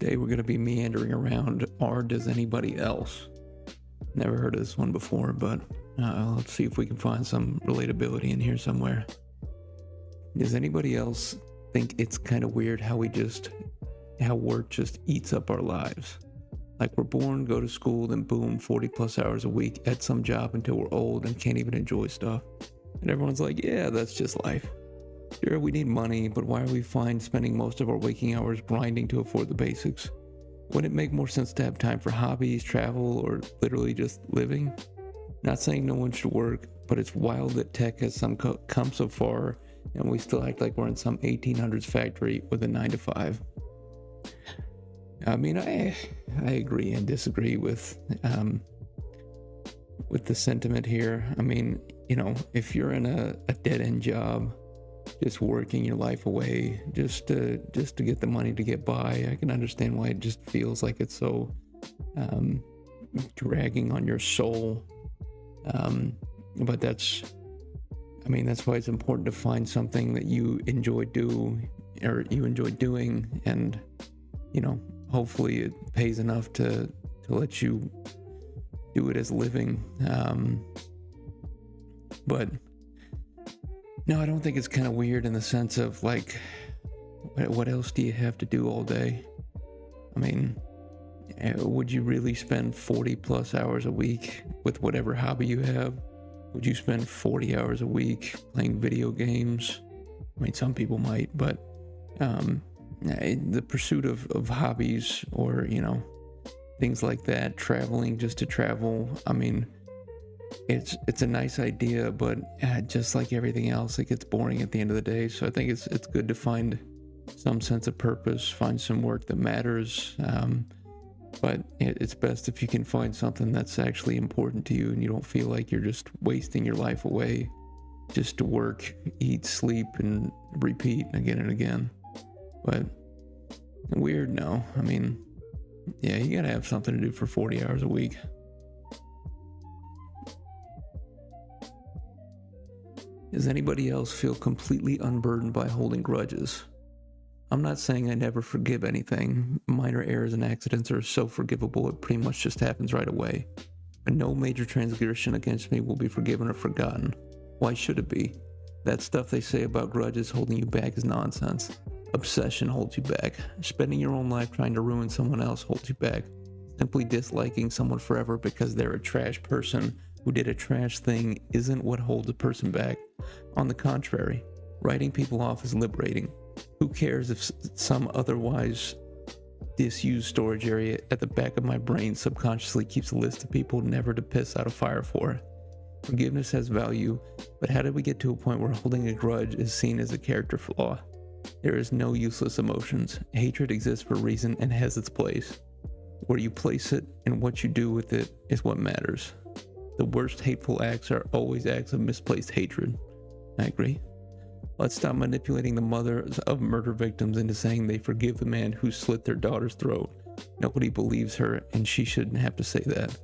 Today we're going to be meandering around Does Anybody Else? Never heard of this one before, but let's see if we can find some relatability in here somewhere. Does anybody else think it's kind of weird how work just eats up our lives? Like we're born, go to school, then boom, 40 plus hours a week at some job until we're old and can't even enjoy stuff. And everyone's like, yeah, that's just life. Sure, we need money, but why are we fine spending most of our waking hours grinding to afford the basics? Wouldn't it make more sense to have time for hobbies, travel, or literally just living? Not saying no one should work, but it's wild that tech has come so far and we still act like we're in some 1800s factory with a 9 to 5. I mean, I agree and disagree with the sentiment here. I mean, you know, if you're in a dead-end job, just working your life away just to get the money to get by, I can understand why it just feels like it's so dragging on your soul. But that's why it's important to find something that you enjoy doing, and you know, hopefully it pays enough to let you do it as living. But no, I don't think it's kind of weird in the sense of like, what else do you have to do all day? I mean, would you really spend 40 plus hours a week with whatever hobby you have? Would you spend 40 hours a week playing video games? I mean, some people might, but the pursuit of hobbies, or, you know, things like that, traveling just to travel, I mean, it's a nice idea, but just like everything else, it gets boring at the end of the day. So I think it's good to find some sense of purpose, find some work that matters. But it's best if you can find something that's actually important to you and you don't feel like you're just wasting your life away just to work, eat, sleep, and repeat again and again. But weird, no. I mean, yeah, you gotta have something to do for 40 hours a week. Does anybody else feel completely unburdened by holding grudges? I'm not saying I never forgive anything. Minor errors and accidents are so forgivable it pretty much just happens right away. But no major transgression against me will be forgiven or forgotten. Why should it be? That stuff they say about grudges holding you back is nonsense. Obsession holds you back. Spending your own life trying to ruin someone else holds you back. Simply disliking someone forever because they're a trash person who did a trash thing isn't what holds a person back. On the contrary, writing people off is liberating. Who cares if some otherwise disused storage area at the back of my brain subconsciously keeps a list of people never to piss out a fire for? Forgiveness has value, but how did we get to a point where holding a grudge is seen as a character flaw? There is no useless emotions. Hatred exists for a reason and has its place. Where you place it and what you do with it is what matters. The worst hateful acts are always acts of misplaced hatred. I agree. Let's stop manipulating the mothers of murder victims into saying they forgive the man who slit their daughter's throat. Nobody believes her, and she shouldn't have to say that.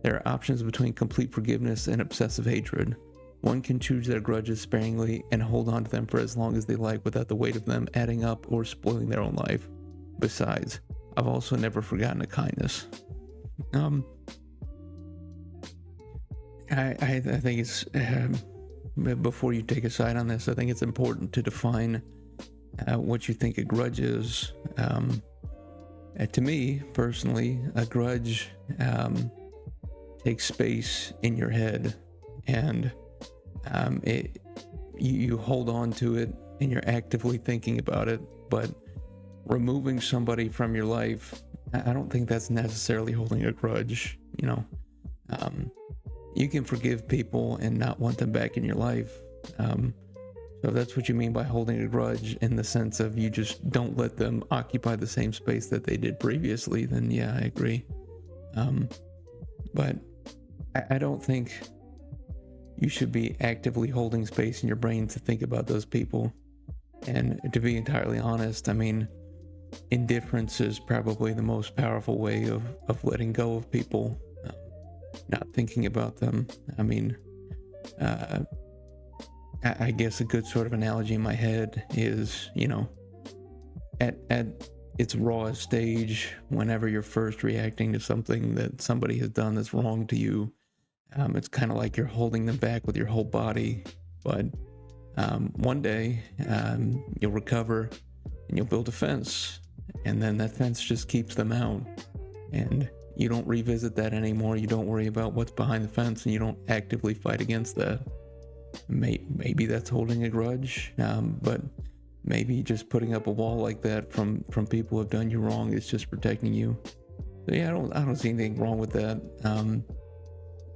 There are options between complete forgiveness and obsessive hatred. One can choose their grudges sparingly and hold on to them for as long as they like without the weight of them adding up or spoiling their own life. Besides, I've also never forgotten a kindness. I think it's... before you take a side on this, I think it's important to define what you think a grudge is. To me, personally, a grudge takes space in your head, and you hold on to it, and you're actively thinking about it. But removing somebody from your life, I don't think that's necessarily holding a grudge. You know, you can forgive people and not want them back in your life. So if that's what you mean by holding a grudge, in the sense of you just don't let them occupy the same space that they did previously, then yeah, I agree. But I don't think you should be actively holding space in your brain to think about those people. And to be entirely honest, I mean, indifference is probably the most powerful way of letting go of people. Not thinking about them. I mean, I guess a good sort of analogy in my head is, you know, at its rawest stage whenever you're first reacting to something that somebody has done that's wrong to you. It's kind of like you're holding them back with your whole body, but one day you'll recover and you'll build a fence, and then that fence just keeps them out, and you don't revisit that anymore. You don't worry about what's behind the fence, and you don't actively fight against that. Maybe that's holding a grudge, but maybe just putting up a wall like that from people who have done you wrong is just protecting you. So yeah, I don't see anything wrong with that.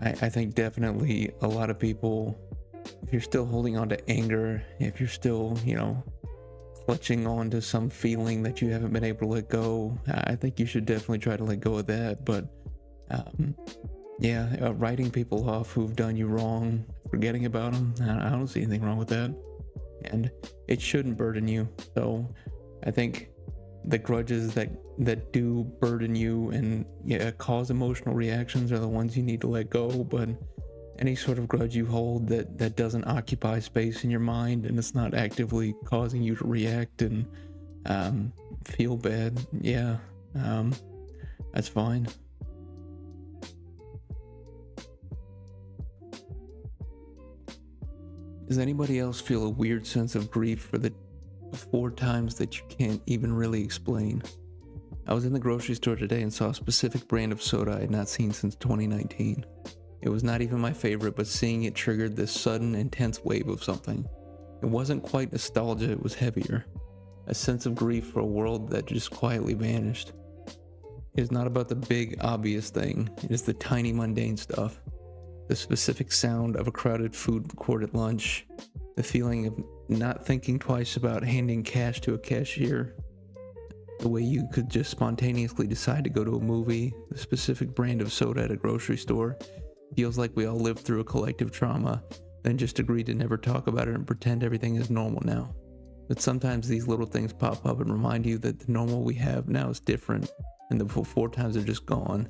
I think definitely a lot of people, if you're still holding on to anger, if you're still, clutching on to some feeling that you haven't been able to let go, I think you should definitely try to let go of that. But writing people off who've done you wrong, forgetting about them, I don't see anything wrong with that. And it shouldn't burden you. So I think the grudges that do burden you and cause emotional reactions are the ones you need to let go. But any sort of grudge you hold that doesn't occupy space in your mind and it's not actively causing you to react and feel bad, that's fine. Does anybody else feel a weird sense of grief for the 4 times that you can't even really explain? I was in the grocery store today and saw a specific brand of soda I had not seen since 2019. It was not even my favorite, but seeing it triggered this sudden, intense wave of something. It wasn't quite nostalgia, it was heavier. A sense of grief for a world that just quietly vanished. It is not about the big, obvious thing. It is the tiny, mundane stuff. The specific sound of a crowded food court at lunch. The feeling of not thinking twice about handing cash to a cashier. The way you could just spontaneously decide to go to a movie. The specific brand of soda at a grocery store. Feels like we all lived through a collective trauma, then just agreed to never talk about it and pretend everything is normal now. But sometimes these little things pop up and remind you that the normal we have now is different, and the 4 times are just gone.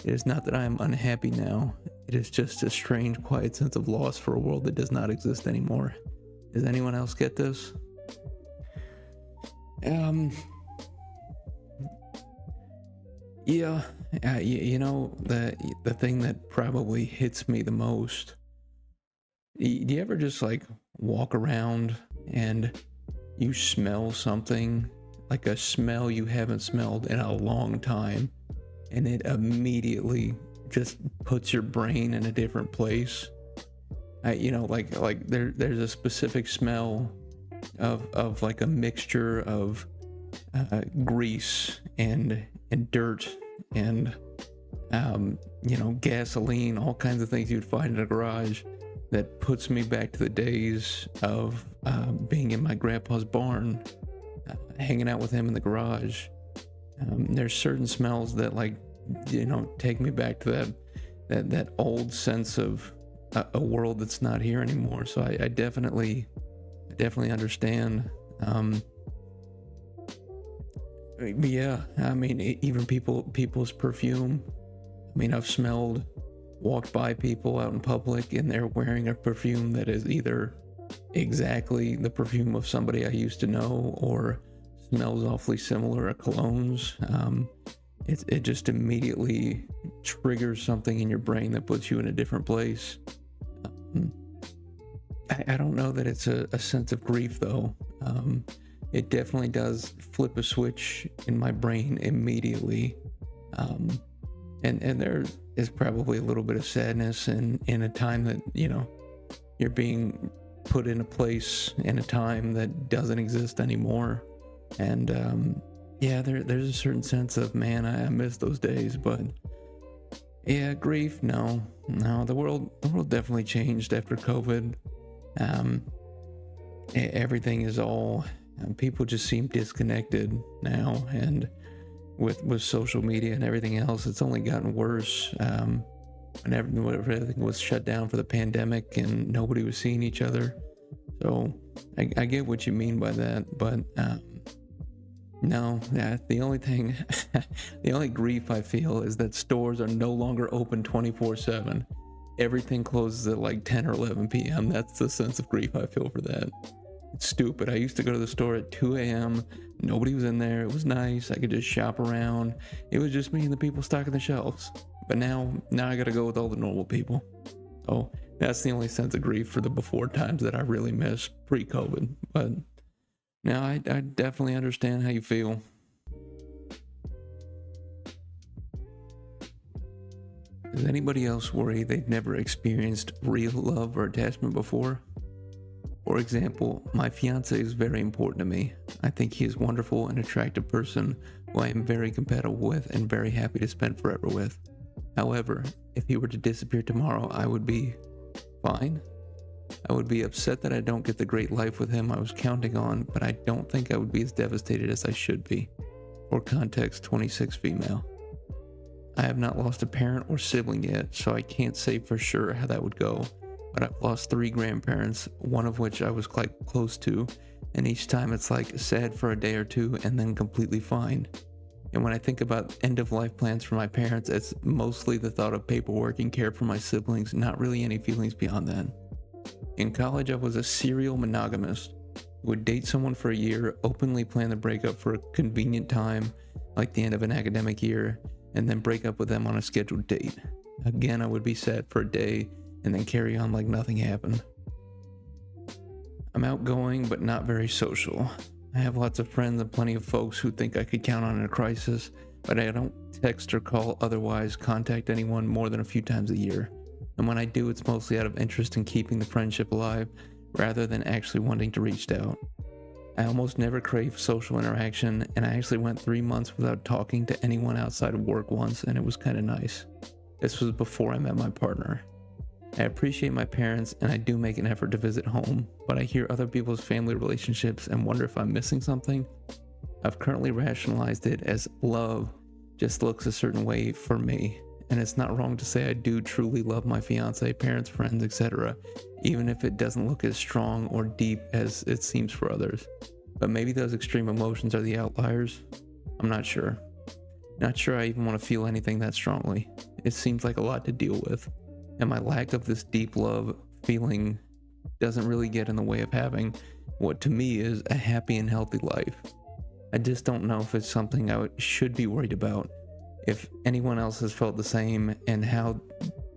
It is not that I am unhappy now. It is just a strange, quiet sense of loss for a world that does not exist anymore. Does anyone else get this? The thing that probably hits me the most. Do you ever just walk around and you smell something, like a smell you haven't smelled in a long time, and it immediately just puts your brain in a different place? There's a specific smell of like a mixture of grease and dirt and gasoline, all kinds of things you'd find in a garage, that puts me back to the days of being in my grandpa's barn, hanging out with him in the garage. There's certain smells that take me back to that old sense of a world that's not here anymore. So I definitely understand. Even people's perfume. I've walked by people out in public and they're wearing a perfume that is either exactly the perfume of somebody I used to know or smells awfully similar to colognes. It just immediately triggers something in your brain that puts you in a different place. I don't know that it's a sense of grief though. It definitely does flip a switch in my brain immediately. And there is probably a little bit of sadness in a time that, you're being put in a place in a time that doesn't exist anymore. And there's a certain sense of, man, I miss those days. But yeah, grief, no, the world definitely changed after COVID. Everything is all, people just seem disconnected now, and with social media and everything else, it's only gotten worse. When everything was shut down for the pandemic and nobody was seeing each other. So I get what you mean by that, but the only grief I feel is that stores are no longer open 24/7. Everything closes at 10 or 11 p.m. That's the sense of grief I feel for that. It's stupid. I used to go to the store at 2 a.m. Nobody was in there. It was nice. I could just shop around. It was just me and the people stocking the shelves. But now I gotta go with all the normal people. Oh, that's the only sense of grief for the before times that I really miss pre-COVID. But now I definitely understand how you feel. Does anybody else worry they've never experienced real love or attachment before? For example, my fiance is very important to me. I think he is a wonderful and attractive person who I am very compatible with and very happy to spend forever with. However, if he were to disappear tomorrow, I would be fine. I would be upset that I don't get the great life with him I was counting on, but I don't think I would be as devastated as I should be. For context, 26 female. I have not lost a parent or sibling yet, so I can't say for sure how that would go, but I've lost 3 grandparents, one of which I was quite close to, and each time it's like sad for a day or two and then completely fine. And when I think about end-of-life plans for my parents, it's mostly the thought of paperwork and care for my siblings, not really any feelings beyond that. In college, I was a serial monogamist. Would date someone for a year, openly plan the breakup for a convenient time, like the end of an academic year, and then break up with them on a scheduled date. Again, I would be sad for a day and then carry on like nothing happened. I'm outgoing but not very social. I have lots of friends and plenty of folks who think I could count on in a crisis, but I don't text or call, otherwise contact anyone more than a few times a year. And when I do, it's mostly out of interest in keeping the friendship alive rather than actually wanting to reach out. I almost never crave social interaction, and I actually went 3 months without talking to anyone outside of work once, and it was kind of nice. This was before I met my partner. I appreciate my parents, and I do make an effort to visit home, but I hear other people's family relationships and wonder if I'm missing something. I've currently rationalized it as love just looks a certain way for me, and it's not wrong to say I do truly love my fiance, parents, friends, etc., even if it doesn't look as strong or deep as it seems for others. But maybe those extreme emotions are the outliers. I'm not sure. Not sure I even want to feel anything that strongly. It seems like a lot to deal with, and my lack of this deep love feeling doesn't really get in the way of having what to me is a happy and healthy life. I just don't know if it's something I should be worried about, if anyone else has felt the same, and how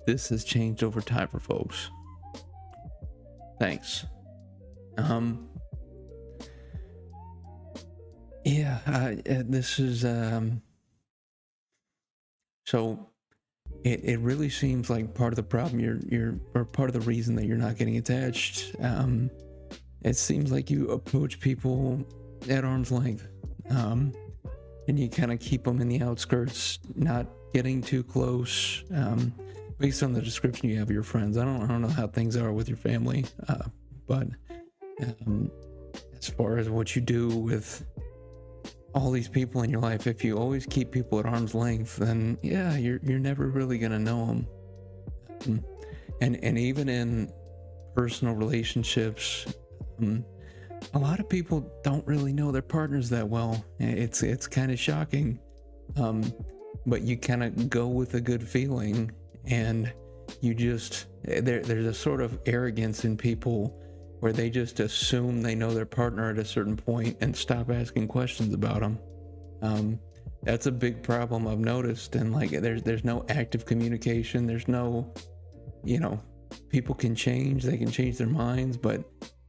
this has changed over time for folks. Thanks. This is so it really seems like part of the problem you're or part of the reason that you're not getting attached. It seems like you approach people at arm's length, and you kind of keep them in the outskirts, not getting too close. Based on the description you have of your friends, I don't know how things are with your family, but as far as what you do with all these people in your life, if you always keep people at arm's length, then yeah, you're never really gonna know them. And even in personal relationships, a lot of people don't really know their partners that well. It's kind of shocking, but you kind of go with a good feeling, and you just there's a sort of arrogance in people where they just assume they know their partner at a certain point and stop asking questions about them. That's a big problem I've noticed, and like there's no active communication. There's no, people can change, they can change their minds, but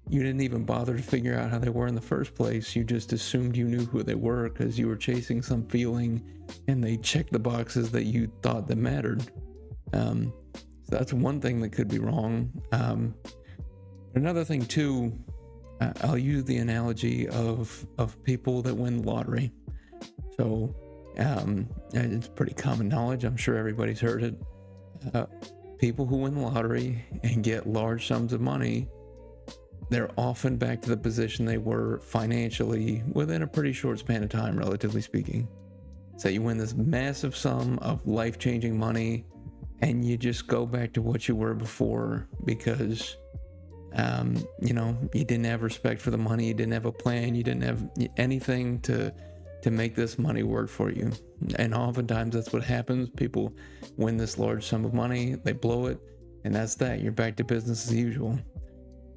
you didn't even bother to figure out how they were in the first place. You just assumed you knew who they were because you were chasing some feeling, and they checked the boxes that you thought that mattered. So that's one thing that could be wrong. Another thing too, I'll use the analogy of people that win the lottery. So it's pretty common knowledge, I'm sure everybody's heard it. People who win the lottery and get large sums of money, they're often back to the position they were financially within a pretty short span of time, relatively speaking. So you win this massive sum of life-changing money, and you just go back to what you were before because you didn't have respect for the money, you didn't have a plan, you didn't have anything to make this money work for you. And oftentimes that's what happens. People win this large sum of money, they blow it, and that's that. You're back to business as usual.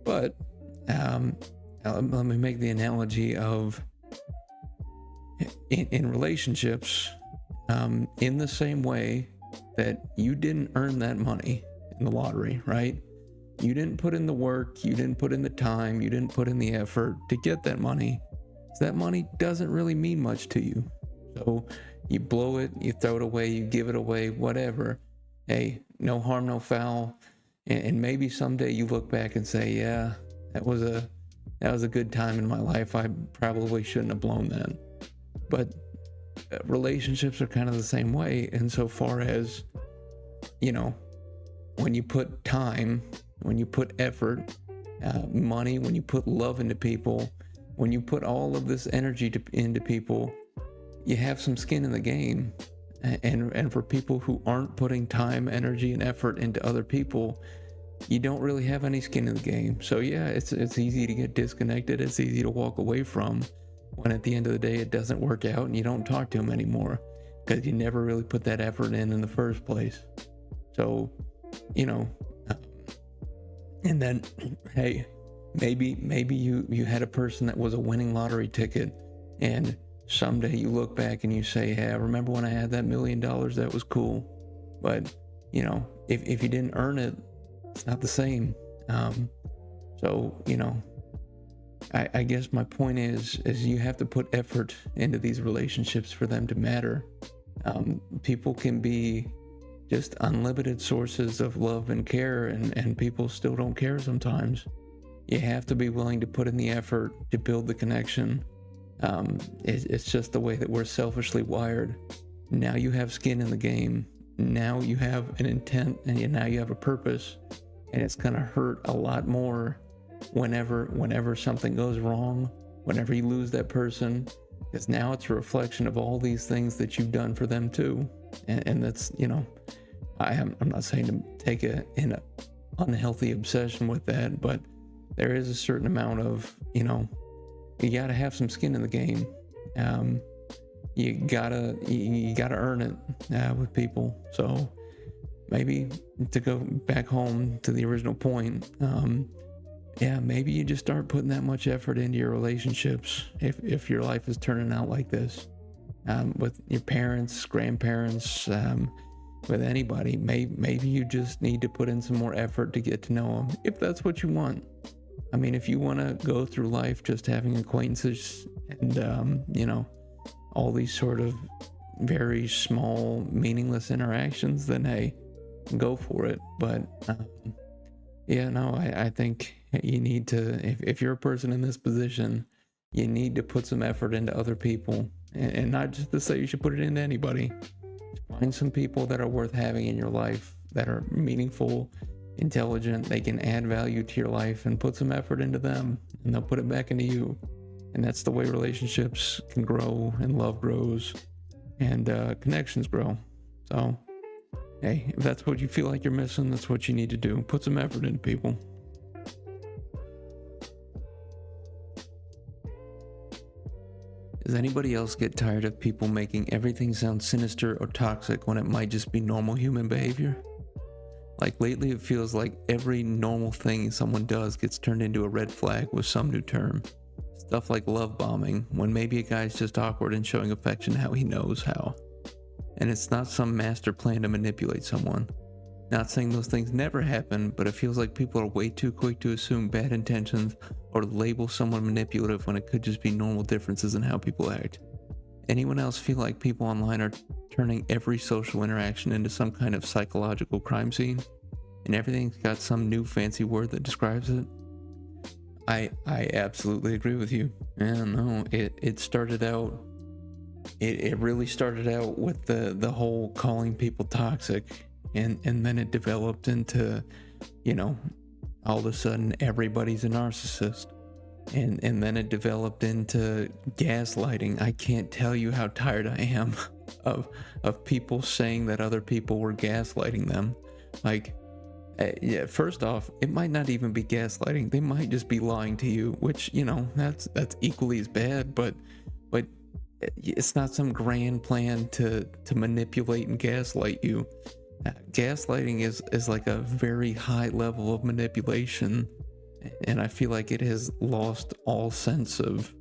But let me make the analogy of in relationships, in the same way that you didn't earn that money in the lottery, right? You didn't put in the work, you didn't put in the time, you didn't put in the effort to get that money. So that money doesn't really mean much to you. So you blow it, you throw it away, you give it away, whatever. Hey, no harm, no foul. And maybe someday you look back and say, yeah, that was a good time in my life. I probably shouldn't have blown that. But relationships are kind of the same way insofar as, you know, when you put time, when you put effort, money, when you put love into people, when you put all of this energy into people, you have some skin in the game. And for people who aren't putting time, energy, and effort into other people, you don't really have any skin in the game. So yeah, it's easy to get disconnected. It's easy to walk away from when at the end of the day it doesn't work out and you don't talk to them anymore because you never really put that effort in the first place. So, you know, and then, hey, maybe you had a person that was a winning lottery ticket, and someday you look back and you say, hey, I remember when I had that $1 million, that was cool. But, you know, if you didn't earn it, it's not the same. So, you know, I guess my point is you have to put effort into these relationships for them to matter. People can be just unlimited sources of love and care, and people still don't care sometimes. You have to be willing to put in the effort to build the connection. It's just the way that we're selfishly wired. Now you have skin in the game. Now you have an intent, and now you have a purpose, and it's gonna hurt a lot more whenever something goes wrong, whenever you lose that person, because now it's a reflection of all these things that you've done for them too. And that's, you know, I'm not saying to take an unhealthy obsession with that, but there is a certain amount of, you know, you gotta have some skin in the game. You gotta earn it with people. So maybe to go back home to the original point, yeah, maybe you just start putting that much effort into your relationships if your life is turning out like this, with your parents, grandparents, with anybody. Maybe you just need to put in some more effort to get to know them, if that's what you want. I mean, if you want to go through life just having acquaintances and, you know, all these sort of very small, meaningless interactions, then hey, go for it. But yeah, no, I think you need to, if you're a person in this position, you need to put some effort into other people, and not just to say you should put it into anybody. Find some people that are worth having in your life, that are meaningful, intelligent, they can add value to your life, and put some effort into them, and they'll put it back into you. And that's the way relationships can grow, and love grows, and connections grow. So hey, if that's what you feel like you're missing, that's what you need to do. Put some effort into people. Does anybody else get tired of people making everything sound sinister or toxic when it might just be normal human behavior? Like lately it feels like every normal thing someone does gets turned into a red flag with some new term. Stuff like love bombing, when maybe a guy's just awkward and showing affection how he knows how. And it's not some master plan to manipulate someone. Not saying those things never happen, but it feels like people are way too quick to assume bad intentions or to label someone manipulative when it could just be normal differences in how people act. Anyone else feel like people online are turning every social interaction into some kind of psychological crime scene, and everything's got some new fancy word that describes it? I absolutely agree with you. Yeah, no, it started out, it really started out with the whole calling people toxic, and then it developed into, you know, all of a sudden everybody's a narcissist. And then it developed into gaslighting. I can't tell you how tired I am of people saying that other people were gaslighting them. Like, yeah, first off, it might not even be gaslighting. They might just be lying to you, which, you know, that's equally as bad, but it's not some grand plan to manipulate and gaslight you. Gaslighting is like a very high level of manipulation, and I feel like it has lost all sense of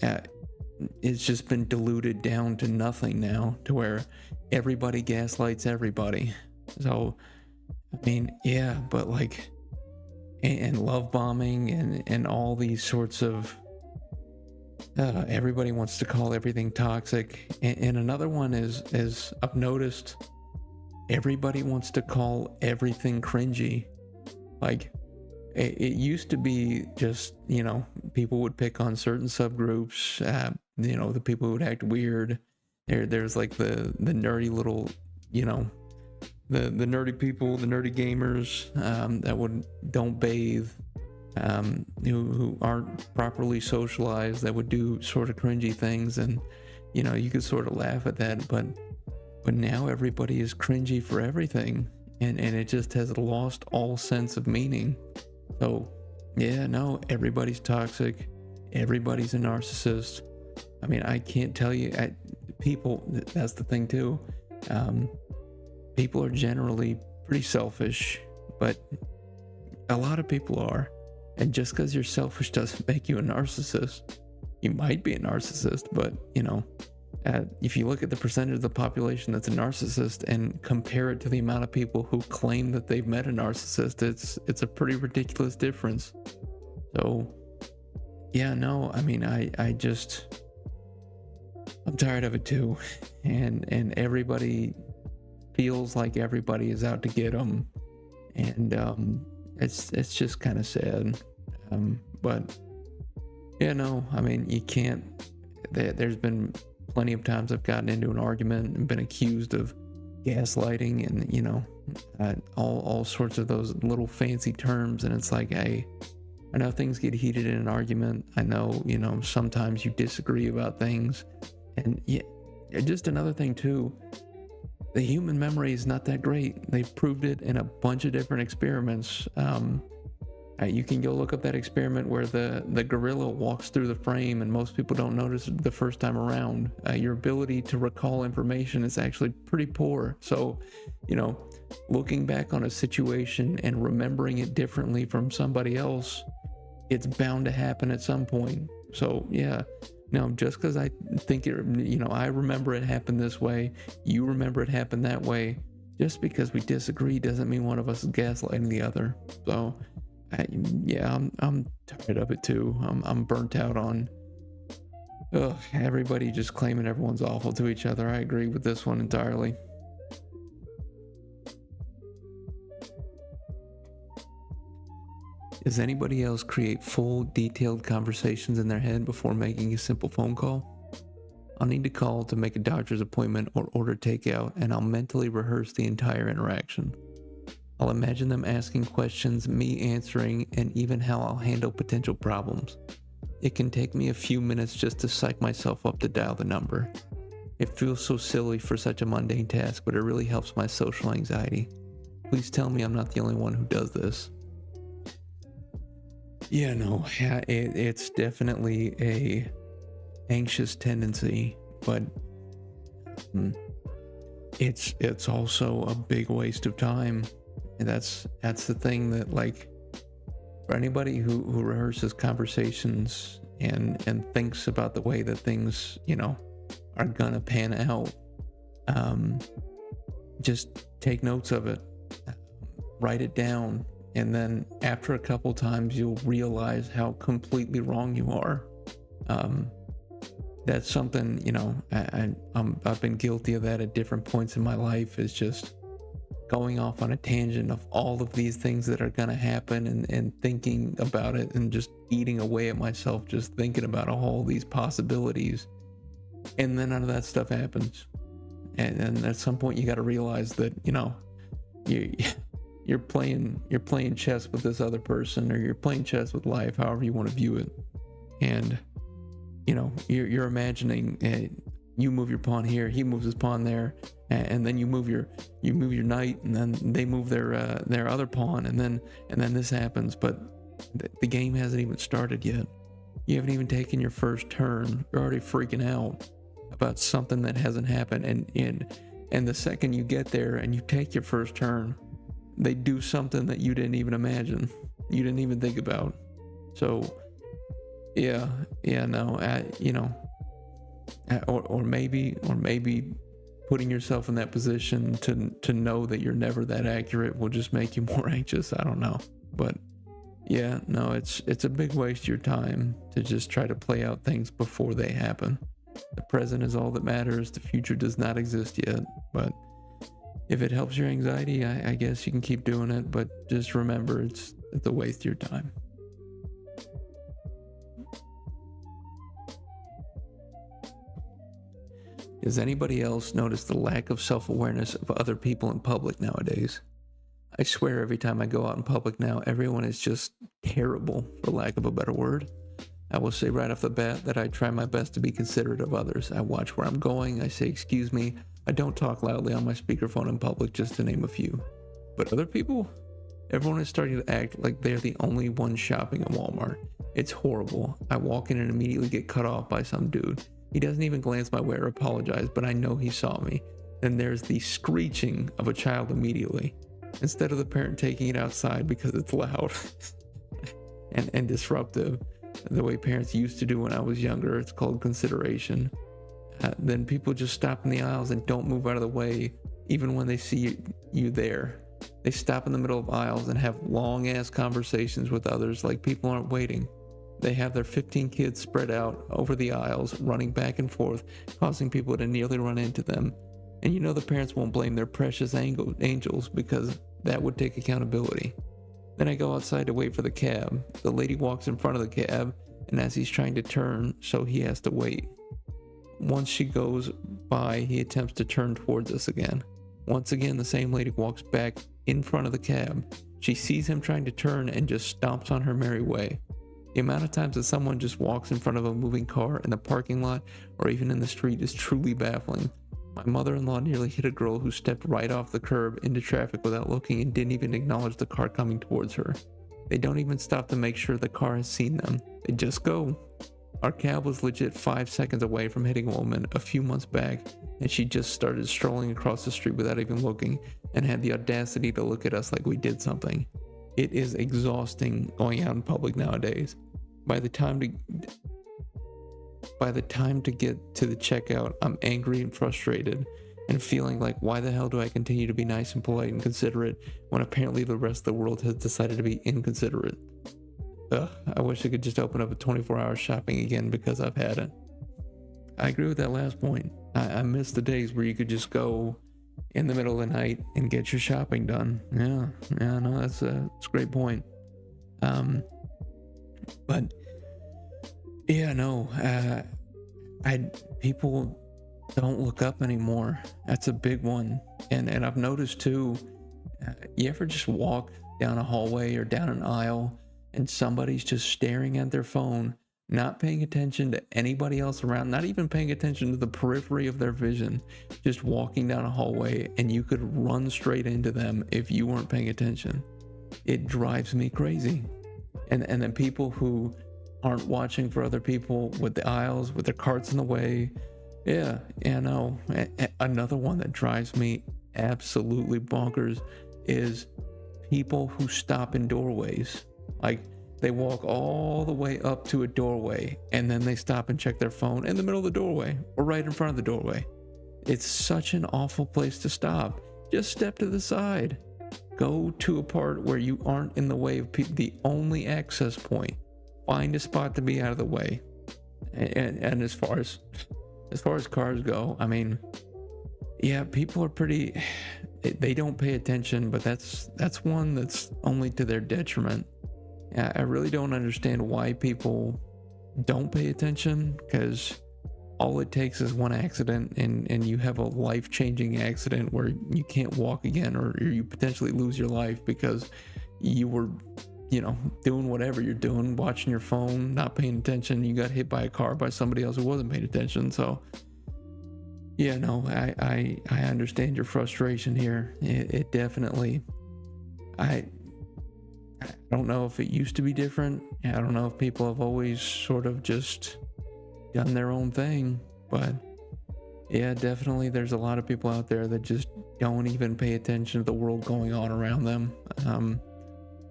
uh, it's just been diluted down to nothing now, to where everybody gaslights everybody. So I mean, yeah, but like, and love bombing and all these sorts of everybody wants to call everything toxic. And another one is I've noticed everybody wants to call everything cringy. Like, it used to be just, people would pick on certain subgroups, the people who would act weird. There's like the nerdy little, the nerdy people, the nerdy gamers, that don't bathe, who aren't properly socialized, that would do sort of cringy things. And, you could sort of laugh at that, but now everybody is cringy for everything. And it just has lost all sense of meaning. So, yeah, no, everybody's toxic. Everybody's a narcissist. I mean, I can't tell you, people, that's the thing too. People are generally pretty selfish, but a lot of people are. And just because you're selfish doesn't make you a narcissist. You might be a narcissist, but, if you look at the percentage of the population that's a narcissist and compare it to the amount of people who claim that they've met a narcissist, it's a pretty ridiculous difference. So, yeah, no, I mean, I'm tired of it too. And everybody feels like everybody is out to get them. And it's just kind of sad. But, yeah, no, I mean, you can't, there's been plenty of times I've gotten into an argument and been accused of gaslighting and all sorts of those little fancy terms. And it's like, I know things get heated in an argument. I know, sometimes you disagree about things. And yeah, just another thing too, the human memory is not that great. They've proved it in a bunch of different experiments. You can go look up that experiment where the gorilla walks through the frame and most people don't notice it the first time around. Your ability to recall information is actually pretty poor. So, looking back on a situation and remembering it differently from somebody else, it's bound to happen at some point. So, yeah, no, just because I think I remember it happened this way, you remember it happened that way, just because we disagree doesn't mean one of us is gaslighting the other. So, I'm tired of it too. I'm burnt out on everybody just claiming everyone's awful to each other. I agree with this one entirely. Does anybody else create full, detailed conversations in their head before making a simple phone call? I'll need to call to make a doctor's appointment or order takeout, and I'll mentally rehearse the entire interaction. I'll imagine them asking questions, me answering, and even how I'll handle potential problems. It can take me a few minutes just to psych myself up to dial the number. It feels so silly for such a mundane task, but it really helps my social anxiety. Please tell me I'm not the only one who does this. Yeah, no, it's definitely a anxious tendency, but it's also a big waste of time. And that's the thing that, like, for anybody who rehearses conversations and thinks about the way that things, are gonna pan out, just take notes of it, write it down, and then after a couple times you'll realize how completely wrong you are. That's something, I've been guilty of that at different points in my life, is just going off on a tangent of all of these things that are going to happen and thinking about it and just eating away at myself, just thinking about all these possibilities. And then none of that stuff happens. And at some point you got to realize that, you're playing chess with this other person, or you're playing chess with life, however you want to view it. And, you're imagining you move your pawn here, he moves his pawn there, and then you move your knight, and then they move their other pawn, and then this happens. But the game hasn't even started yet. You haven't even taken your first turn. You're already freaking out about something that hasn't happened. And the second you get there and you take your first turn, they do something that you didn't even imagine. you didn't even think about. So yeah, no, or maybe putting yourself in that position to know that you're never that accurate will just make you more anxious. I don't know, but yeah, no, it's a big waste of your time to just try to play out things before they happen. The present is all that matters. The future does not exist yet, but if it helps your anxiety, I guess you can keep doing it, but just remember it's a waste of your time. Does anybody else notice the lack of self-awareness of other people in public nowadays? I swear every time I go out in public now, everyone is just terrible, for lack of a better word. I will say right off the bat that I try my best to be considerate of others. I watch where I'm going, I say excuse me, I don't talk loudly on my speakerphone in public, just to name a few. But other people? Everyone is starting to act like they're the only one shopping at Walmart. It's horrible. I walk in and immediately get cut off by some dude. He doesn't even glance my way or apologize, but I know he saw me. Then there's the screeching of a child immediately, instead of the parent taking it outside because it's loud and disruptive, the way parents used to do when I was younger. It's called consideration. Then people just stop in the aisles and don't move out of the way, even when they see you there. They stop in the middle of aisles and have long ass conversations with others like people aren't waiting. They have their 15 kids spread out over the aisles, running back and forth, causing people to nearly run into them. And you know the parents won't blame their precious angels because that would take accountability. Then I go outside to wait for the cab. The lady walks in front of the cab, and as he's trying to turn, so he has to wait. Once she goes by, he attempts to turn towards us again. Once again, the same lady walks back in front of the cab. She sees him trying to turn and just stomps on her merry way. The amount of times that someone just walks in front of a moving car in the parking lot or even in the street is truly baffling. My mother-in-law nearly hit a girl who stepped right off the curb into traffic without looking and didn't even acknowledge the car coming towards her. They don't even stop to make sure the car has seen them. They just go. Our cab was legit 5 seconds away from hitting a woman a few months back, and she just started strolling across the street without even looking and had the audacity to look at us like we did something. It is exhausting going out in public nowadays. By the time to get to the checkout, I'm angry and frustrated and feeling like, why the hell do I continue to be nice and polite and considerate when apparently the rest of the world has decided to be inconsiderate? Ugh, I wish I could just open up a 24-hour shopping again because I've had it. I agree with that last point. I miss the days where you could just go in the middle of the night and get your shopping done. Yeah, no, that's a great point. But yeah, no, people don't look up anymore. That's a big one. And I've noticed too, you ever just walk down a hallway or down an aisle and somebody's just staring at their phone, not paying attention to anybody else around, not even paying attention to the periphery of their vision, just walking down a hallway, and you could run straight into them if you weren't paying attention. It drives me crazy. And then people who aren't watching for other people with the aisles, with their carts in the way. Yeah, no. Another one that drives me absolutely bonkers is people who stop in doorways. Like, they walk all the way up to a doorway and then they stop and check their phone in the middle of the doorway or right in front of the doorway. It's such an awful place to stop. Just step to the side. Go to a part where you aren't in the way of the only access point. Find a spot to be out of the way. And as far as cars go, I mean, yeah, people are pretty, they don't pay attention, but that's one that's only to their detriment. I really don't understand why people don't pay attention, because all it takes is one accident and you have a life-changing accident where you can't walk again, or you potentially lose your life because you were, doing whatever you're doing, watching your phone, not paying attention. You got hit by a car by somebody else who wasn't paying attention. So yeah, no, I understand your frustration here. It definitely, I don't know if it used to be different. I don't know if people have always sort of just done their own thing, but yeah, definitely there's a lot of people out there that just don't even pay attention to the world going on around them.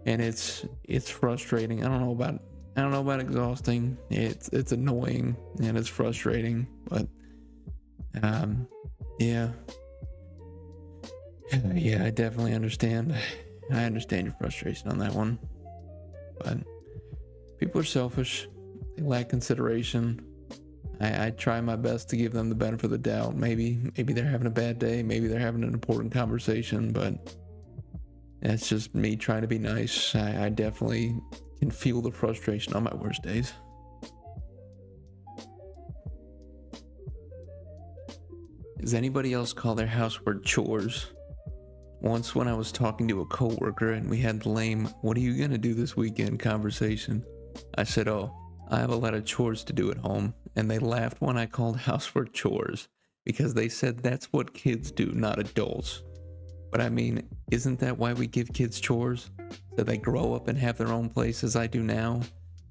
and it's frustrating. I don't know about exhausting. It's annoying and it's frustrating, but yeah. Yeah, I definitely understand. I understand your frustration on that one. But people are selfish. They lack consideration. I try my best to give them the benefit of the doubt. Maybe they're having a bad day. Maybe they're having an important conversation, but that's just me trying to be nice. I definitely can feel the frustration on my worst days. Does anybody else call their housework chores? Once when I was talking to a coworker and we had the lame, "What are you gonna do this weekend?" conversation, I said, "Oh, I have a lot of chores to do at home," and they laughed when I called housework chores because they said that's what kids do, not adults. But I mean, isn't that why we give kids chores? So they grow up and have their own place as I do now?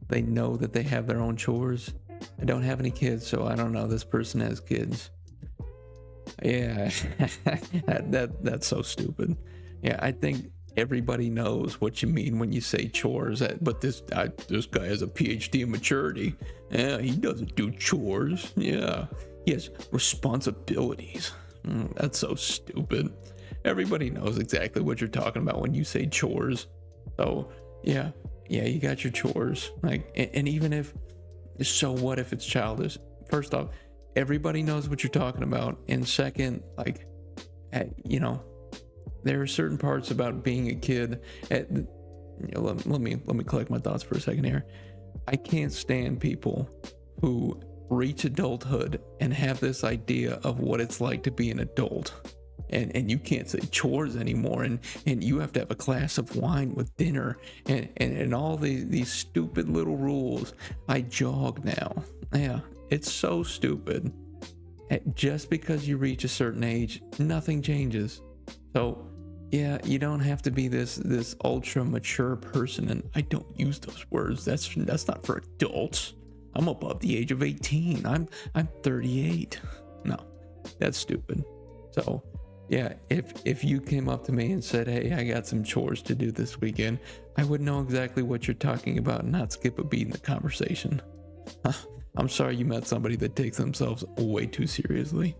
They know that they have their own chores? I don't have any kids, so I don't know. This person has kids. Yeah, that's so stupid. Yeah, I think everybody knows what you mean when you say chores. But this guy has a PhD in maturity. Yeah, he doesn't do chores. Yeah, he has responsibilities. That's so stupid. Everybody knows exactly what you're talking about when you say chores. So yeah, you got your chores. Like, and even if, so what if it's childish? First off, everybody knows what you're talking about, and second, like, you know, there are certain parts about being a kid. Let me collect my thoughts for a second here. I can't stand people who reach adulthood and have this idea of what it's like to be an adult, and you can't say chores anymore, and you have to have a glass of wine with dinner, and all these stupid little rules. I jog now. Yeah, it's so stupid. Just because you reach a certain age, nothing changes. So yeah, you don't have to be this ultra mature person, and I don't use those words. That's not for adults. I'm above the age of 18. I'm 38. No, that's stupid. So yeah, if you came up to me and said, "Hey, I got some chores to do this weekend," I would know exactly what you're talking about and not skip a beat in the conversation. I'm sorry you met somebody that takes themselves way too seriously.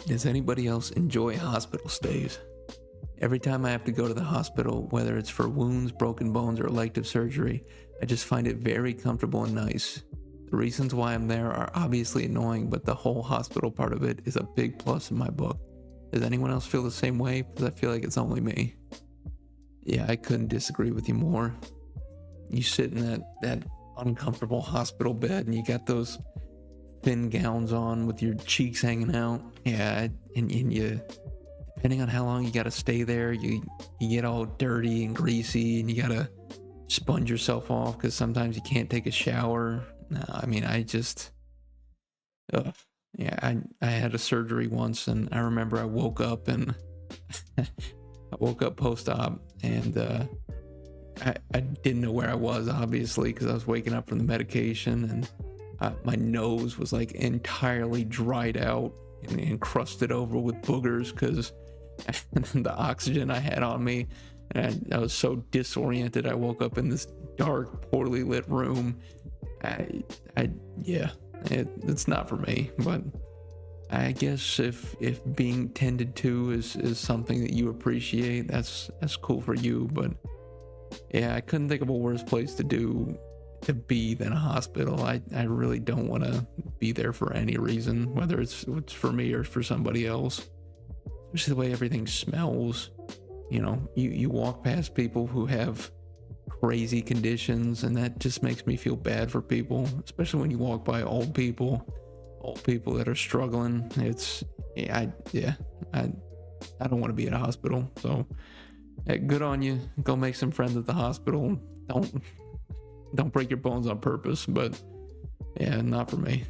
Does anybody else enjoy hospital stays? Every time I have to go to the hospital, whether it's for wounds, broken bones, or elective surgery, I just find it very comfortable and nice. The reasons why I'm there are obviously annoying, but the whole hospital part of it is a big plus in my book. Does anyone else feel the same way? Because I feel like it's only me. Yeah, I couldn't disagree with you more. You sit in that uncomfortable hospital bed and you got those thin gowns on with your cheeks hanging out. Yeah, and you, depending on how long you got to stay there, you get all dirty and greasy, and you got to sponge yourself off because sometimes you can't take a shower. No, I mean, yeah, I had a surgery once, and I remember I woke up and I woke up post-op, and I didn't know where I was, obviously, because I was waking up from the medication, and my nose was like entirely dried out and encrusted over with boogers because the oxygen I had on me, and I was so disoriented. I woke up in this dark, poorly lit room. Yeah, it's not for me, but I guess if being tended to is something that you appreciate, that's cool for you. But yeah, I couldn't think of a worse place to be than a hospital. I really don't want to be there for any reason, whether it's for me or for somebody else. Especially the way everything smells. You know, you walk past people who have crazy conditions, and that just makes me feel bad for people, especially when you walk by old people that are struggling. I don't want to be at a hospital. So good on you. Go make some friends at the hospital. Don't break your bones on purpose, but yeah, not for me.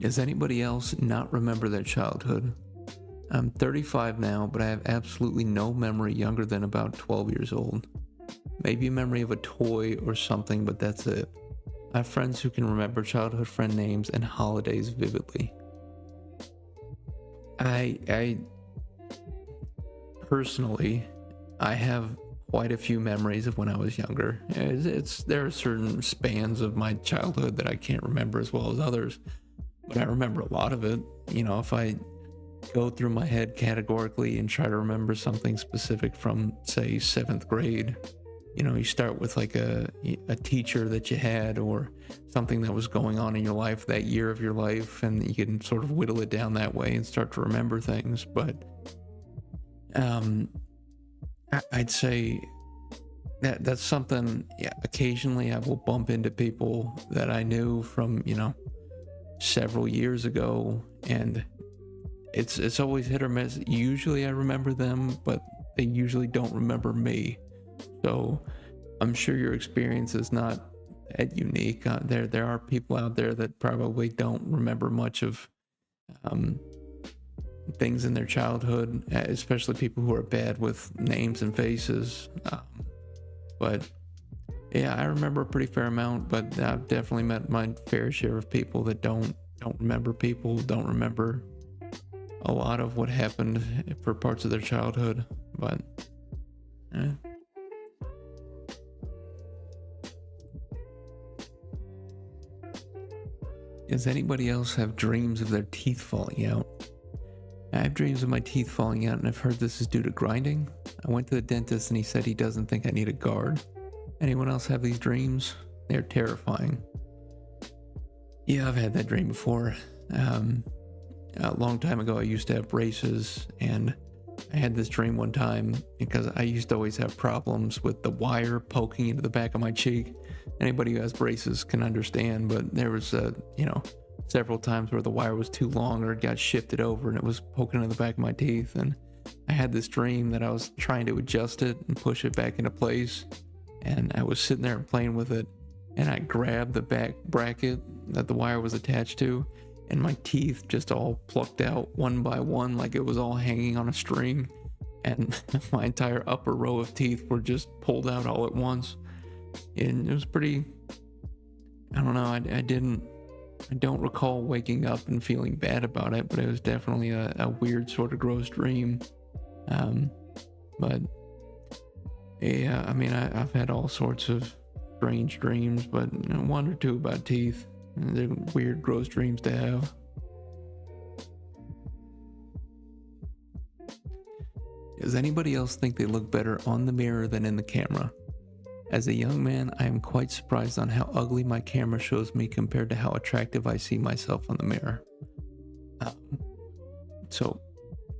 Does anybody else not remember their childhood? I'm 35 now, but I have absolutely no memory younger than about 12 years old. Maybe a memory of a toy or something, but that's it. I have friends who can remember childhood friend names and holidays vividly. I personally, I have quite a few memories of when I was younger. There are certain spans of my childhood that I can't remember as well as others, but I remember a lot of it. You know, if I go through my head categorically and try to remember something specific from, say, 7th grade, you know, you start with like a teacher that you had or something that was going on in your life that year of your life, and you can sort of whittle it down that way and start to remember things. But I'd say that's something, yeah, occasionally I will bump into people that I knew from, you know, several years ago, and it's always hit or miss. Usually I remember them, but they usually don't remember me. So I'm sure your experience is not that unique. There are people out there that probably don't remember much of things in their childhood, especially people who are bad with names and faces. But yeah, I remember a pretty fair amount, but I've definitely met my fair share of people that don't remember people, don't remember a lot of what happened for parts of their childhood. But does anybody else have dreams of their teeth falling out? I have dreams of my teeth falling out, and I've heard this is due to grinding. I went to the dentist and he said he doesn't think I need a guard. Anyone else have these dreams? They're terrifying. Yeah, I've had that dream before. A long time ago, I used to have braces, and I had this dream one time because I used to always have problems with the wire poking into the back of my cheek. Anybody who has braces can understand, but there was, you know, several times where the wire was too long or it got shifted over and it was poking in the back of my teeth. And I had this dream that I was trying to adjust it and push it back into place. And I was sitting there playing with it, and I grabbed the back bracket that the wire was attached to, and my teeth just all plucked out one by one like it was all hanging on a string. And my entire upper row of teeth were just pulled out all at once. And it was pretty, I don't know, I don't recall waking up and feeling bad about it, but it was definitely a weird sort of gross dream. But yeah, I mean, I've had all sorts of strange dreams, but you know, one or two about teeth. They're weird, gross dreams to have. Does anybody else think they look better on the mirror than in the camera? As a young man, I am quite surprised on how ugly my camera shows me compared to how attractive I see myself on the mirror. So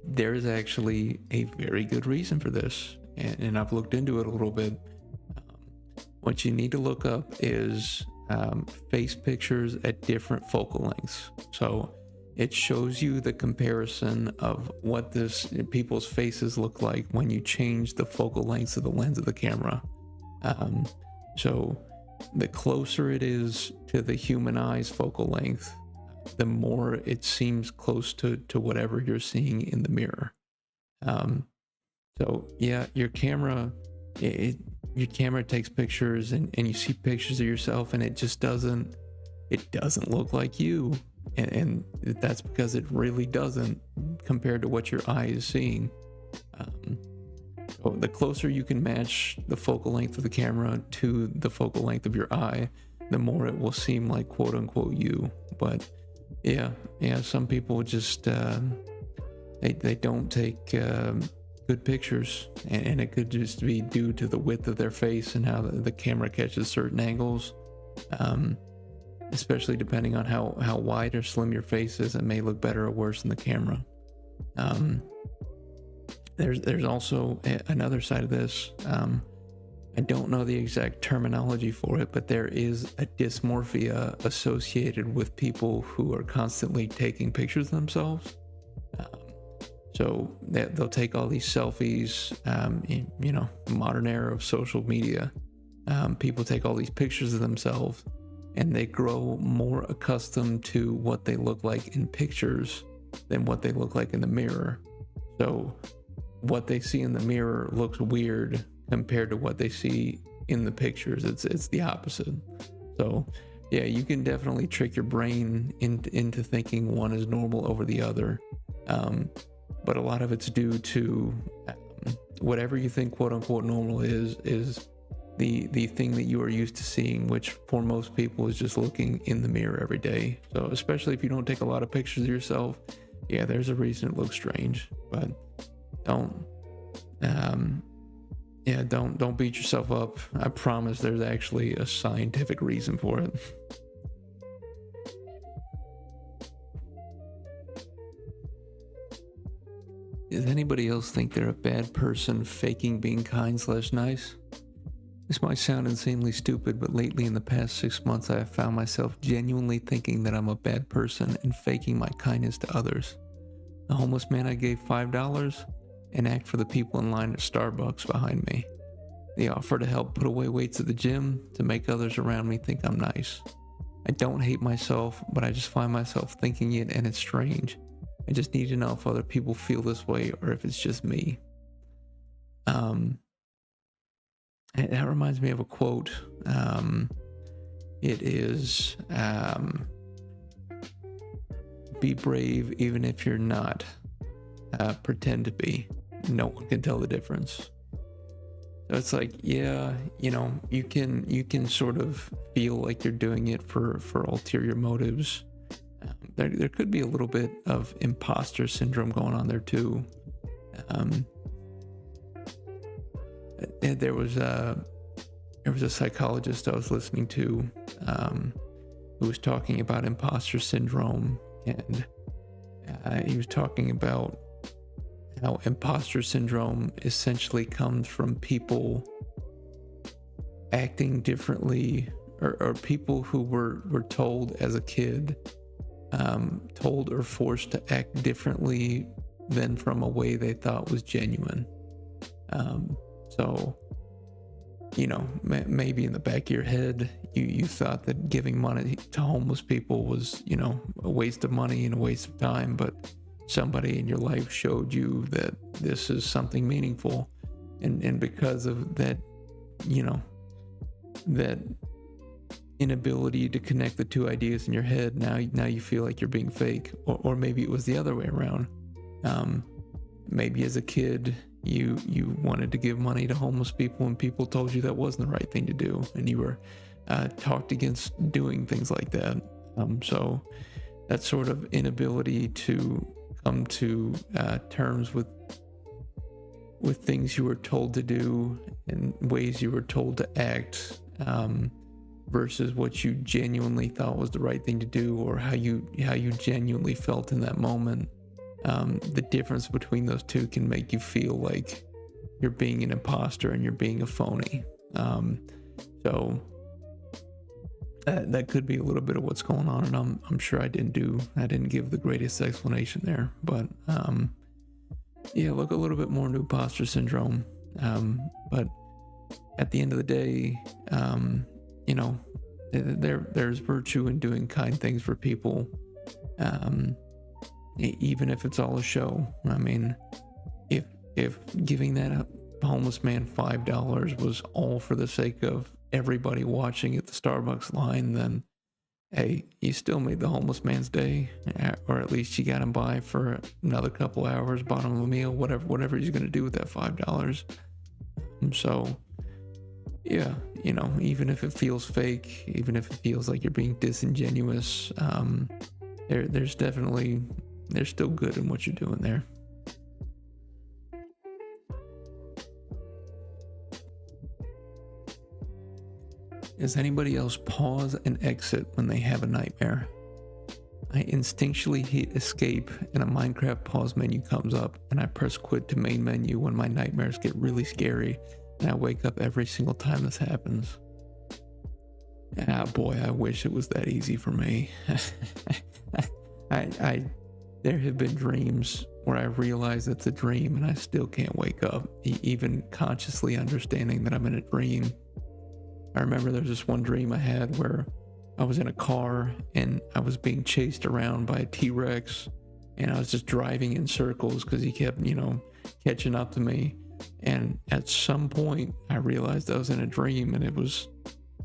there is actually a very good reason for this, and I've looked into it a little bit. What you need to look up is face pictures at different focal lengths. So it shows you the comparison of what people's faces look like when you change the focal lengths of the lens of the camera. So the closer it is to the human eye's focal length, the more it seems close to whatever you're seeing in the mirror. So yeah, your camera takes pictures, and you see pictures of yourself, and it doesn't look like you. And that's because it really doesn't, compared to what your eye is seeing. So the closer you can match the focal length of the camera to the focal length of your eye, the more it will seem like quote unquote you. But yeah, some people just they don't take good pictures, and it could just be due to the width of their face and how the camera catches certain angles. Especially depending on how wide or slim your face is, it may look better or worse in the camera. There's also another side of this. I don't know the exact terminology for it, but there is a dysmorphia associated with people who are constantly taking pictures of themselves. So they'll take all these selfies, in, modern era of social media. People take all these pictures of themselves, and they grow more accustomed to what they look like in pictures than what they look like in the mirror. So what they see in the mirror looks weird compared to what they see in the pictures. It's the opposite. So Yeah, you can definitely trick your brain into thinking one is normal over the other. But a lot of it's due to whatever you think quote unquote normal is the thing that you are used to seeing, which for most people is just looking in the mirror every day. So especially if you don't take a lot of pictures of yourself, yeah, there's a reason it looks strange. But don't don't beat yourself up. I promise there's actually a scientific reason for it. Does anybody else think they're a bad person faking being kind/nice? This might sound insanely stupid, but lately in the past 6 months I have found myself genuinely thinking that I'm a bad person and faking my kindness to others. The homeless man I gave $5, and act for the people in line at Starbucks behind me. The offer to help put away weights at the gym to make others around me think I'm nice. I don't hate myself, but I just find myself thinking it, and it's strange. I just need to know if other people feel this way or if it's just me. That reminds me of a quote. It is, be brave even if you're not. Pretend to be. No one can tell the difference. So it's like, yeah, you can sort of feel like you're doing it for ulterior motives. There could be a little bit of imposter syndrome going on there too. There was a psychologist I was listening to who was talking about imposter syndrome, and he was talking about how imposter syndrome essentially comes from people acting differently, or people who were told as a kid, told or forced to act differently than from a way they thought was genuine. So, maybe in the back of your head, you thought that giving money to homeless people was, a waste of money and a waste of time, but somebody in your life showed you that this is something meaningful. And because of that, that inability to connect the two ideas in your head, now you feel like you're being fake. Or maybe it was the other way around. Maybe as a kid, you wanted to give money to homeless people and people told you that wasn't the right thing to do, and you were talked against doing things like that. So that sort of inability to come to terms with things you were told to do and ways you were told to act, versus what you genuinely thought was the right thing to do, or how you genuinely felt in that moment. The difference between those two can make you feel like you're being an imposter and you're being a phony. So that could be a little bit of what's going on, and I'm sure I didn't give the greatest explanation there, but yeah, look a little bit more into imposter syndrome. But at the end of the day, there's virtue in doing kind things for people, even if it's all a show. I mean, if giving that homeless man $5 was all for the sake of everybody watching at the Starbucks line, then hey, you still made the homeless man's day, or at least you got him by for another couple hours, bought him a meal, whatever he's going to do with that $5. So yeah, even if it feels fake, even if it feels like you're being disingenuous, there's still good in what you're doing there. Does anybody else pause and exit when they have a nightmare? I instinctually hit escape and a Minecraft pause menu comes up, and I press quit to main menu when my nightmares get really scary, and I wake up every single time this happens. Ah, boy, I wish it was that easy for me. There have been dreams where I realize it's a dream and I still can't wake up, even consciously understanding that I'm in a dream. I remember there was this one dream I had where I was in a car and I was being chased around by a T-Rex, and I was just driving in circles because he kept, catching up to me. And at some point I realized I was in a dream, and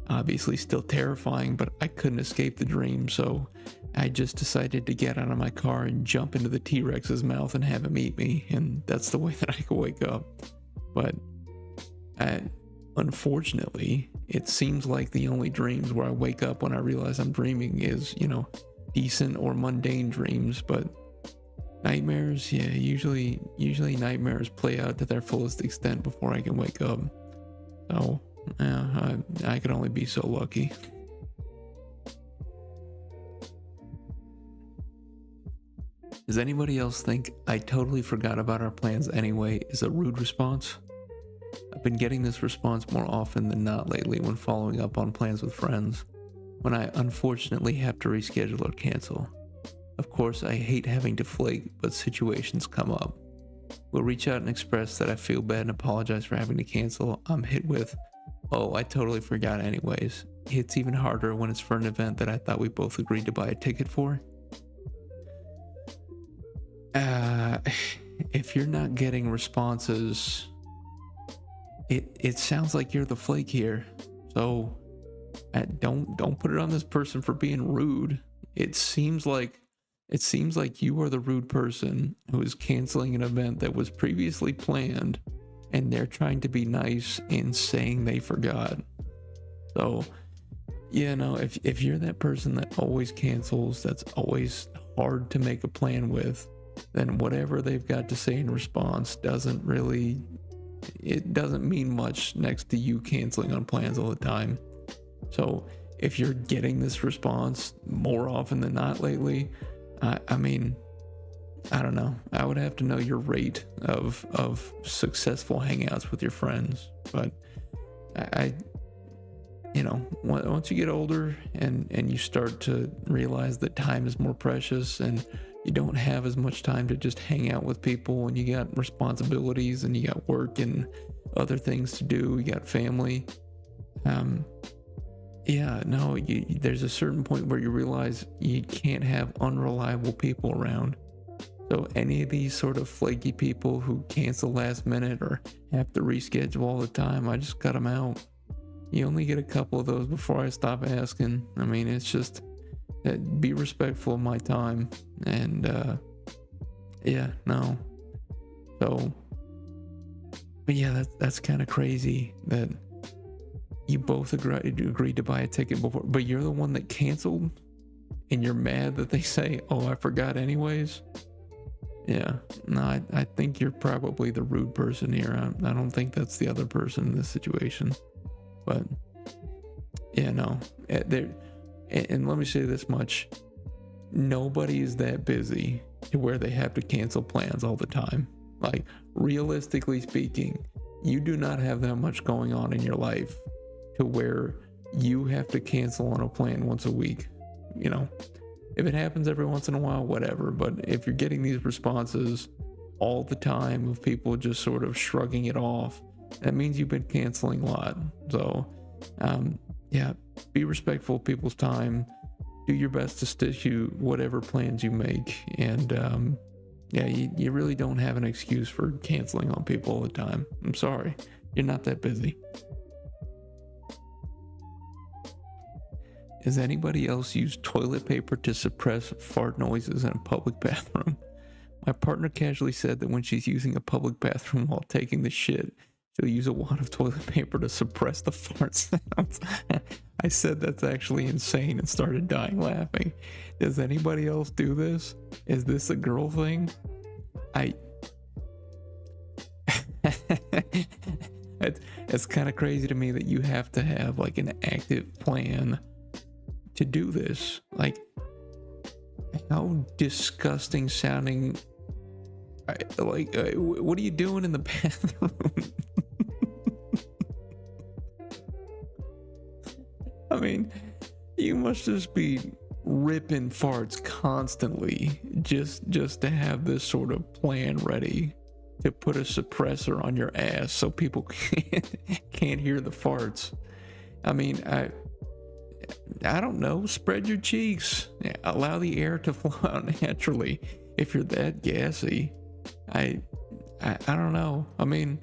obviously still terrifying, but I couldn't escape the dream, so I just decided to get out of my car and jump into the T-Rex's mouth and have him eat me, and that's the way that I could wake up. But unfortunately, it seems like the only dreams where I wake up when I realize I'm dreaming is, decent or mundane dreams. But nightmares, yeah, usually nightmares play out to their fullest extent before I can wake up. So yeah, I could only be so lucky. Does anybody else think "I totally forgot about our plans anyway" is a rude response? I've been getting this response more often than not lately when following up on plans with friends, when I unfortunately have to reschedule or cancel. Of course, I hate having to flake, but situations come up. We'll reach out and express that I feel bad and apologize for having to cancel. I'm hit with, "Oh, I totally forgot anyways." It's even harder when it's for an event that I thought we both agreed to buy a ticket for. If you're not getting responses, it sounds like you're the flake here. So don't put it on this person for being rude. It seems like you are the rude person who is canceling an event that was previously planned, and they're trying to be nice and saying they forgot. So yeah, no, if you're that person that always cancels, that's always hard to make a plan with, then whatever they've got to say in response doesn't mean much next to you canceling on plans all the time. So if you're getting this response more often than not lately, I mean, I don't know. I would have to know your rate of successful hangouts with your friends. But once you get older and you start to realize that time is more precious and you don't have as much time to just hang out with people, and you got responsibilities and you got work and other things to do, you got family. There's a certain point where you realize you can't have unreliable people around. So any of these sort of flaky people who cancel last minute or have to reschedule all the time, I just cut them out. You only get a couple of those before I stop asking. I mean, it's just be respectful of my time. And So, but yeah, that's kind of crazy that you both agreed to buy a ticket before, but you're the one that canceled, and you're mad that they say, "Oh, I forgot anyways." Yeah, no, I think you're probably the rude person here. I don't think that's the other person in this situation. But yeah, no, and let me say this much: nobody is that busy to where they have to cancel plans all the time. Like, realistically speaking, you do not have that much going on in your life to where you have to cancel on a plan once a week. If it happens every once in a while, whatever. But if you're getting these responses all the time of people just sort of shrugging it off, that means you've been canceling a lot. So be respectful of people's time. Do your best to stick to whatever plans you make. And you really don't have an excuse for canceling on people all the time. I'm sorry, you're not that busy. Does anybody else use toilet paper to suppress fart noises in a public bathroom? My partner casually said that when she's using a public bathroom while taking the shit, she'll use a wad of toilet paper to suppress the fart sounds. I said that's actually insane and started dying laughing. Does anybody else do this? Is this a girl thing? It's kind of crazy to me that you have to have like an active plan to do this. Like, how disgusting sounding. What are you doing in the bathroom? I mean, you must just be ripping farts constantly just to have this sort of plan ready to put a suppressor on your ass so people can't hear the farts. I mean, I don't know, spread your cheeks, allow the air to flow out naturally. If you're that gassy, I don't know. I mean,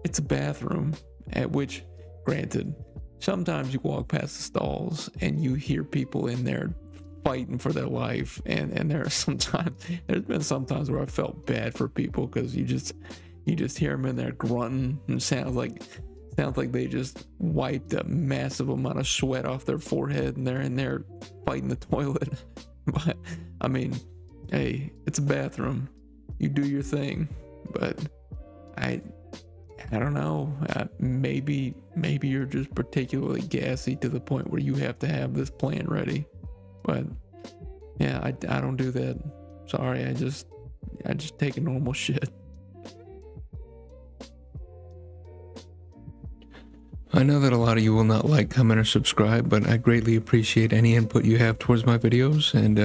it's a bathroom, at which, granted, sometimes you walk past the stalls and you hear people in there fighting for their life, and there's been sometimes where I felt bad for people, because you just hear them in there grunting, and sounds like they just wiped a massive amount of sweat off their forehead, and they're in there fighting the toilet. But I mean, hey, it's a bathroom, you do your thing. But I don't know, maybe you're just particularly gassy to the point where you have to have this plan ready. But yeah, I don't do that. Sorry, I just take a normal shit. I know that a lot of you will not like, comment, or subscribe, but I greatly appreciate any input you have towards my videos, and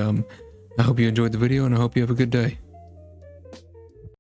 I hope you enjoyed the video, and I hope you have a good day.